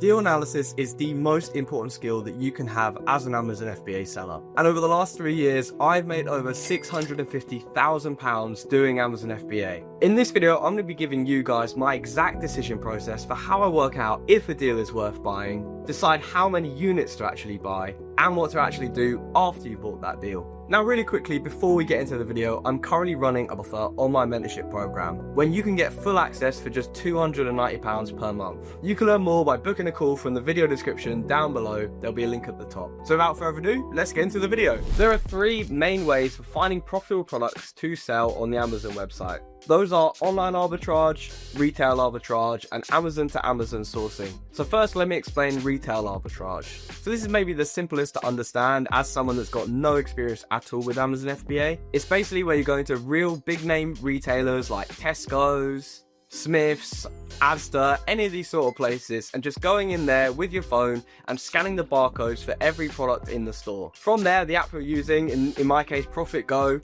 Deal analysis is the most important skill that you can have as an Amazon FBA seller. And over the last 3 years, I've made over £650,000 doing Amazon FBA. In this video, I'm going to be giving you guys my exact decision process for how I work out if a deal is worth buying, decide how many units to actually buy, and what to actually do after you bought that deal. Now really quickly, before we get into the video, I'm currently running a offer on my mentorship program when you can get full access for just £290 per month. You can learn more by booking a call from the video description down below. There'll be a link at the top. So without further ado, let's get into the video. There are 3 main ways for finding profitable products to sell on the Amazon website. Those are online arbitrage, retail arbitrage, and Amazon to Amazon sourcing. So first, let me explain retail arbitrage. So this is maybe the simplest to understand as someone that's got no experience at all with Amazon FBA. It's basically where you're going to real big name retailers like Tesco's, Smith's, Asda, any of these sort of places, and just going in there with your phone and scanning the barcodes for every product in the store. From there, the app you're using, in my case Profit Go,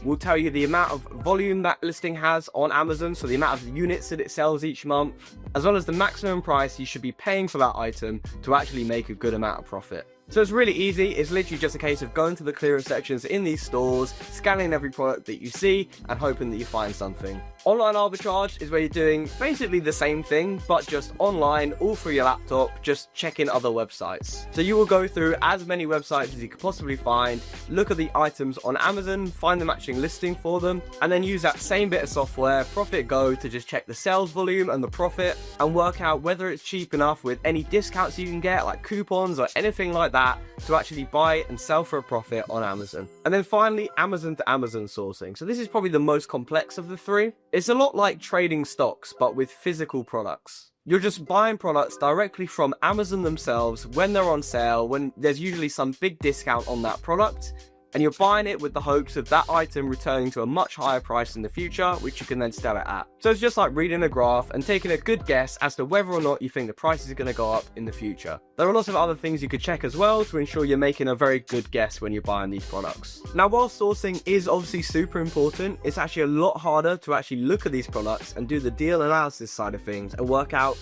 will tell you the amount of volume that listing has on Amazon, so the amount of units that it sells each month, as well as the maximum price you should be paying for that item to actually make a good amount of profit. So it's really easy. It's literally just a case of going to the clearance sections in these stores, scanning every product that you see, and hoping that you find something. Online arbitrage is where you're doing basically the same thing, but just online, all through your laptop, just checking other websites. So you will go through as many websites as you could possibly find, look at the items on Amazon, find the matching listing for them, and then use that same bit of software, Profit Go, to just check the sales volume and the profit, and work out whether it's cheap enough with any discounts you can get, like coupons or anything like that, to actually buy and sell for a profit on Amazon. And then finally, Amazon to Amazon sourcing. So this is probably the most complex of the 3. It's a lot like trading stocks, but with physical products. You're just buying products directly from Amazon themselves when they're on sale, when there's usually some big discount on that product, and you're buying it with the hopes of that item returning to a much higher price in the future, which you can then sell it at. So it's just like reading a graph and taking a good guess as to whether or not you think the price is going to go up in the future. There are lots of other things you could check as well to ensure you're making a very good guess when you're buying these products. Now, while sourcing is obviously super important, it's actually a lot harder to actually look at these products and do the deal analysis side of things and work out,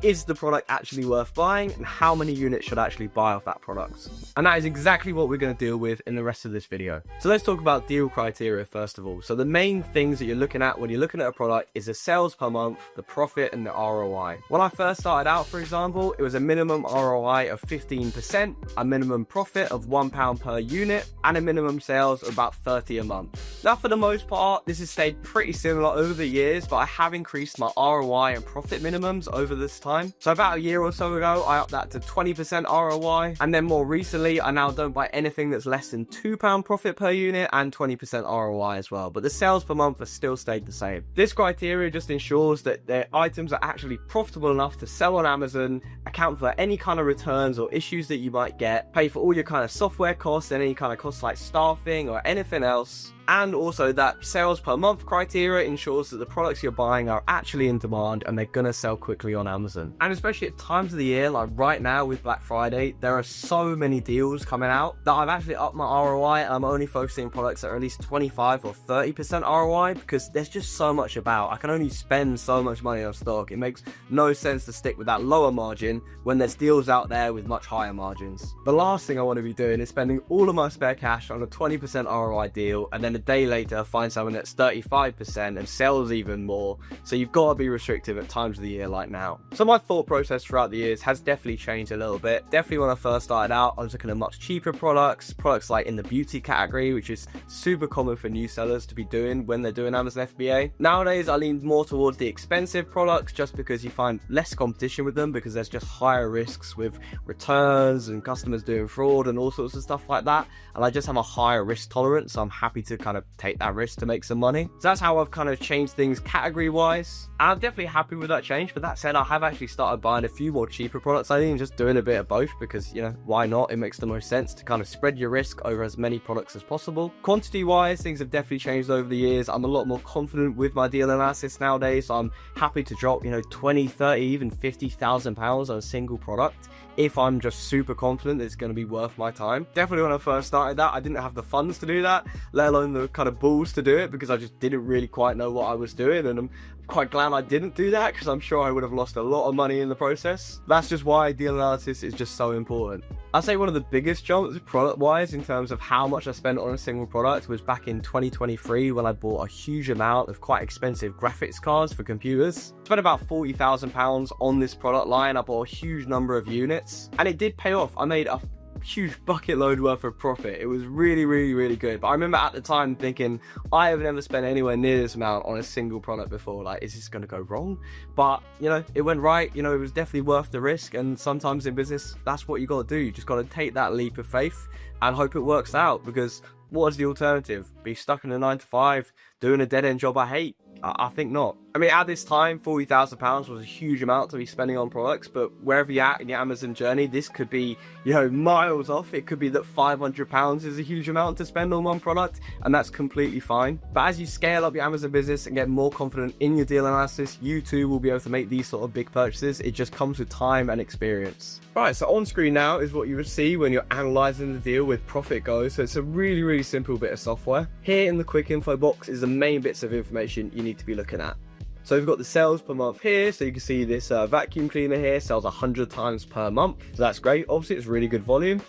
is the product actually worth buying and how many units should I actually buy off that product? And that is exactly what we're going to deal with in the rest of this video. So let's talk about deal criteria first of all. So the main things that you're looking at when you're looking at a product is the sales per month, the profit, and the ROI. When I first started out, for example, it was a minimum ROI of 15%, a minimum profit of £1 per unit, and a minimum sales of about 30 a month. Now, for the most part, this has stayed pretty similar over the years, but I have increased my ROI and profit minimums over this time. So about a year or so ago, I upped that to 20% ROI, and then more recently, I now don't buy anything that's less than £2 profit per unit and 20% ROI as well, but the sales per month have still stayed the same. This criteria just ensures that their items are actually profitable enough to sell on Amazon, account for any kind of returns or issues that you might get, pay for all your kind of software costs and any kind of costs like staffing or anything else. And also that sales per month criteria ensures that the products you're buying are actually in demand and they're gonna sell quickly on Amazon. And especially at times of the year, like right now with Black Friday, there are so many deals coming out that I've actually upped my ROI, and I'm only focusing on products that are at least 25 or 30% ROI because there's just so much about. I can only spend so much money on stock. It makes no sense to stick with that lower margin when there's deals out there with much higher margins. The last thing I want to be doing is spending all of my spare cash on a 20% ROI deal and then a day later find something that's 35% and sells even more. So you've got to be restrictive at times of the year like now. So my thought process throughout the years has definitely changed a little bit. Definitely when I first started out, I was looking at much cheaper products like in the beauty category, which is super common for new sellers to be doing when they're doing Amazon FBA. Nowadays, I lean more towards the expensive products just because you find less competition with them because there's just higher risks with returns and customers doing fraud and all sorts of stuff like that. And I just have a higher risk tolerance, so I'm happy to kind of take that risk to make some money. So that's how I've kind of changed things category wise, and I'm definitely happy with that change. But that said, I have actually started buying a few more cheaper products. I think just doing a bit of both because, you know, why not? It makes the most sense to kind of spread your risk over as many products as possible. Quantity wise, things have definitely changed over the years. I'm a lot more confident with my deal analysis nowadays, so I'm happy to drop, you know, 20, 30, even £50,000 on a single product if I'm just super confident that it's going to be worth my time. Definitely when I first started that, I didn't have the funds to do that, let alone and the kind of balls to do it, because I just didn't really quite know what I was doing, and I'm quite glad I didn't do that, because I'm sure I would have lost a lot of money in the process. That's just why deal analysis is just so important. I'd say one of the biggest jumps product-wise in terms of how much I spent on a single product was back in 2023 when I bought a huge amount of quite expensive graphics cards for computers. I spent about £40,000 on this product line. I bought a huge number of units, and it did pay off. I made a huge bucket load worth of profit. It was really good. But I remember at the time thinking, I have never spent anywhere near this amount on a single product before. Like, is this going to go wrong? But you know, it went right. You know, it was definitely worth the risk, and sometimes in business that's what you got to do. You just got to take that leap of faith and hope it works out, because what is the alternative? Be stuck in a 9-to-5 doing a dead-end job I hate? I think not. I mean, at this time, £40,000 was a huge amount to be spending on products, but wherever you're at in your Amazon journey, this could be, you know, miles off. It could be that £500 is a huge amount to spend on one product, and that's completely fine. But as you scale up your Amazon business and get more confident in your deal analysis, you too will be able to make these sort of big purchases. It just comes with time and experience. Right, so on screen now is what you would see when you're analyzing the deal with Profit Go. So it's a really simple bit of software. Here in the quick info box is the main bits of information you need to be looking at. So we've got the sales per month here, so you can see this vacuum cleaner here sells 100 times per month, so that's great. Obviously it's really good volume.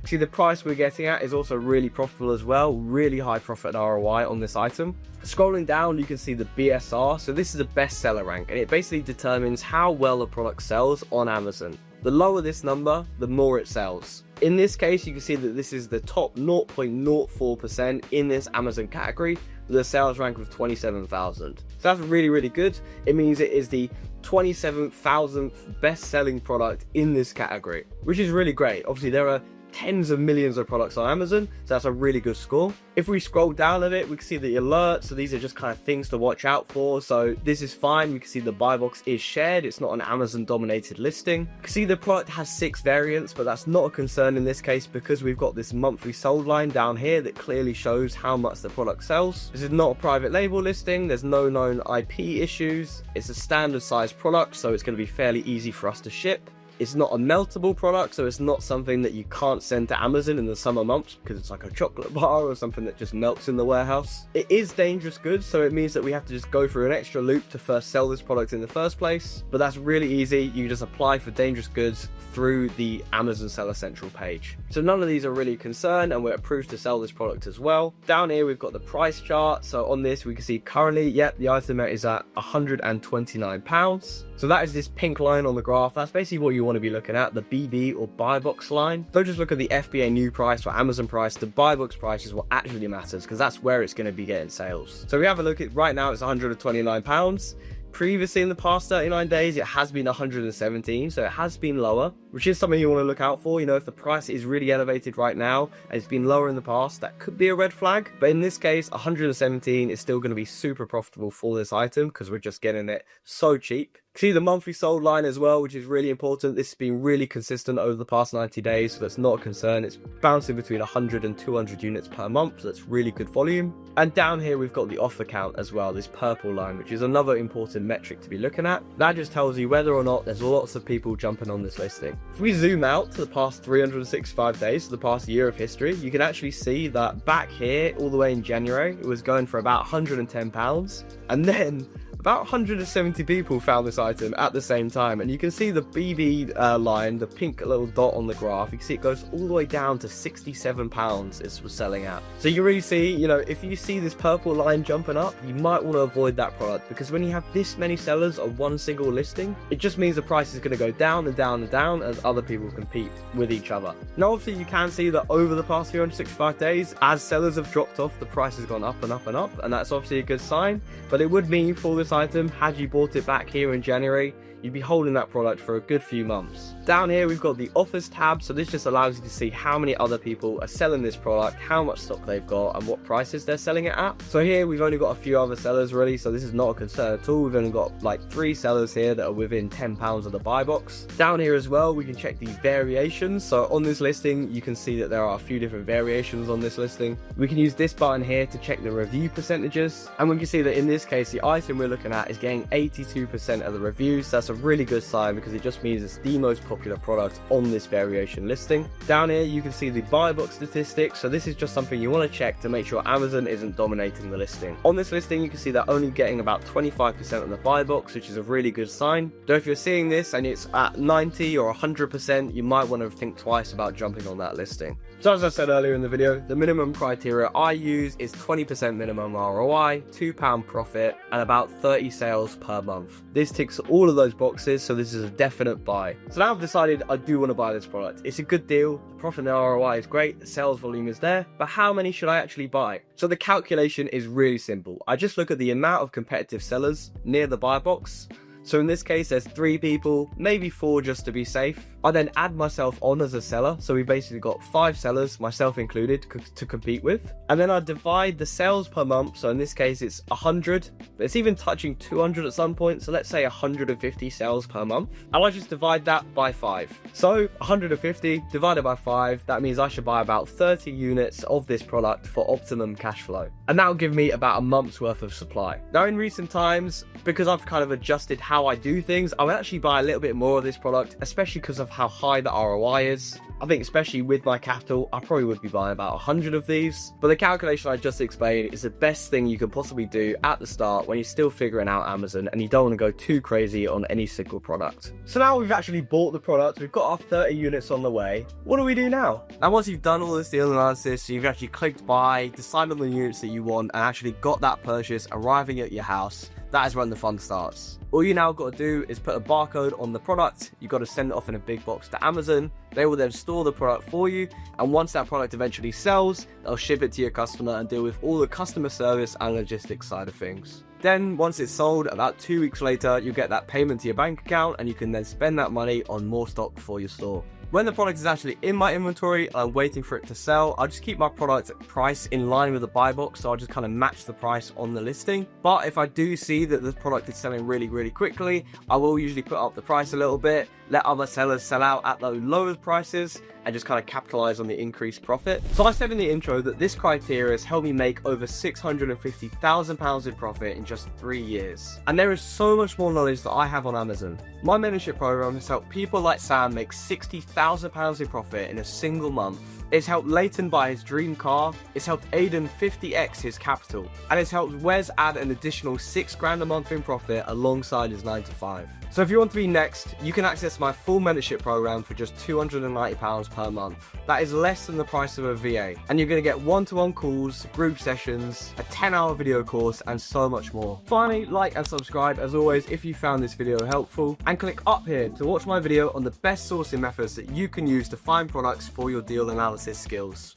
See, the price we're getting at is also really profitable as well, really high profit and ROI on this item. Scrolling down, you can see the BSR, so this is a bestseller rank, and it basically determines how well a product sells on Amazon. The lower this number, the more it sells. In this case, you can see that this is the top 0.04% in this Amazon category, with a sales rank of 27,000. So that's really good. It means it is the 27,000th best-selling product in this category, which is really great. Obviously, there are tens of millions of products on Amazon, so that's a really good score. If we scroll down a bit, we can see the alerts, so these are just kind of things to watch out for. So this is fine. We can see the buy box is shared, it's not an Amazon dominated listing. You can see the product has 6 variants, but that's not a concern in this case, because we've got this monthly sold line down here that clearly shows how much the product sells. This is not a private label listing, there's no known IP issues, it's a standard size product, so it's going to be fairly easy for us to ship. It's not a meltable product, so it's not something that you can't send to Amazon in the summer months, because it's like a chocolate bar or something that just melts in the warehouse. It is dangerous goods, so it means that we have to just go through an extra loop to first sell this product in the first place, but that's really easy. You just apply for dangerous goods through the Amazon Seller Central page. So none of these are really a concern, and we're approved to sell this product as well. Down here we've got the price chart, so on this we can see currently, the item is at £129. So that is this pink line on the graph. That's basically what you want to be looking at, the BB or buy box line. Don't just look at the FBA new price or Amazon price. The buy box price is what actually matters, because that's where it's going to be getting sales. So we have a look at right now, it's £129. Previously in the past 39 days, it has been 117, so it has been lower, which is something you want to look out for. You know, if the price is really elevated right now and it's been lower in the past, that could be a red flag. But in this case, 117 is still going to be super profitable for this item, because we're just getting it so cheap. See the monthly sold line as well, which is really important. This has been really consistent over the past 90 days, so that's not a concern. It's bouncing between 100 and 200 units per month, so that's really good volume. And down here we've got the offer count as well, this purple line, which is another important metric to be looking at. That just tells you whether or not there's lots of people jumping on this listing. If we zoom out to the past 365 days, so the past year of history, you can actually see that back here all the way in January, it was going for about £110, and then about 170 people found this item at the same time, and you can see the BB line, the pink little dot on the graph. You can see it goes all the way down to £67 it was selling at. So you really see, you know, if you see this purple line jumping up, you might want to avoid that product, because when you have this many sellers on one single listing, it just means the price is going to go down and down and down as other people compete with each other. Now obviously you can see that over the past 365 days, as sellers have dropped off, the price has gone up and up and up, and that's obviously a good sign. But it would mean for this item, had you bought it back here in January, you'd be holding that product for a good few months. Down here we've got the offers tab, so this just allows you to see how many other people are selling this product, how much stock they've got, and what prices they're selling it at. So here we've only got a few other sellers really, so this is not a concern at all. We've only got like 3 sellers here that are within £10 of the buy box. Down here as well we can check the variations, so on this listing you can see that there are a few different variations on this listing. We can use this button here to check the review percentages, and we can see that in this case the item we're looking at is getting 82% of the reviews. That's that's a really good sign because it just means it's the most popular product on this variation listing. Down here you can see the buy box statistics, so this is just something you want to check to make sure Amazon isn't dominating the listing. On this listing you can see they're only getting about 25% on the buy box, which is a really good sign. Though if you're seeing this and it's at 90 or 100%, you might want to think twice about jumping on that listing. So as I said earlier in the video, the minimum criteria I use is 20% minimum ROI, £2 profit, and about 30 sales per month. This ticks all of those boxes, so this is a definite buy. So now I've decided I do want to buy this product. It's a good deal, the profit and ROI is great, the sales volume is there, but how many should I actually buy? So the calculation is really simple. I just look at the amount of competitive sellers near the buy box. So in this case, there's 3 people, maybe 4 just to be safe. I then add myself on as a seller, so we basically got 5 sellers, myself included, to compete with. And then I divide the sales per month, so in this case it's 100, but it's even touching 200 at some point, so let's say 150 sales per month. And I just divide that by 5. So 150 divided by 5, that means I should buy about 30 units of this product for optimum cash flow. And that will give me about a month's worth of supply. Now in recent times, because I've kind of adjusted how I do things, I would actually buy a little bit more of this product, especially because of how high the ROI is. I think especially with my capital, I probably would be buying about 100 of these. But the calculation I just explained is the best thing you can possibly do at the start when you're still figuring out Amazon and you don't want to go too crazy on any single product. So now we've actually bought the product, we've got our 30 units on the way. What do we do now? Now once you've done all this deal analysis, you've actually clicked buy, decided on the units that you want, and actually got that purchase arriving at your house, that is when the fun starts. All you now got to do is put a barcode on the product. You've got to send it off in a big box to Amazon. They will then store the product for you, and once that product eventually sells, they'll ship it to your customer and deal with all the customer service and logistics side of things. Then once it's sold, about 2 weeks later, you'll get that payment to your bank account, and you can then spend that money on more stock for your store. When the product is actually in my inventory and I'm waiting for it to sell, I'll just keep my product price in line with the buy box, so I'll just kind of match the price on the listing. But if I do see that the product is selling really quickly, I will usually put up the price a little bit, let other sellers sell out at those lower prices, and just kind of capitalize on the increased profit. So I said in the intro that this criteria has helped me make over £650,000 in profit in just 3 years. And there is so much more knowledge that I have on Amazon. My mentorship program has helped people like Sam make £60,000 in profit in a single month. It's helped Leighton buy his dream car, it's helped Aiden 50x his capital, and it's helped Wes add an additional £6,000 a month in profit alongside his 9 to 5. So if you want to be next, you can access my full mentorship program for just £290 per month. That is less than the price of a VA, and you're going to get one-to-one calls, group sessions, a 10-hour video course, and so much more. Finally, like and subscribe as always if you found this video helpful, and click up here to watch my video on the best sourcing methods that you can use to find products for your deal analysis skills.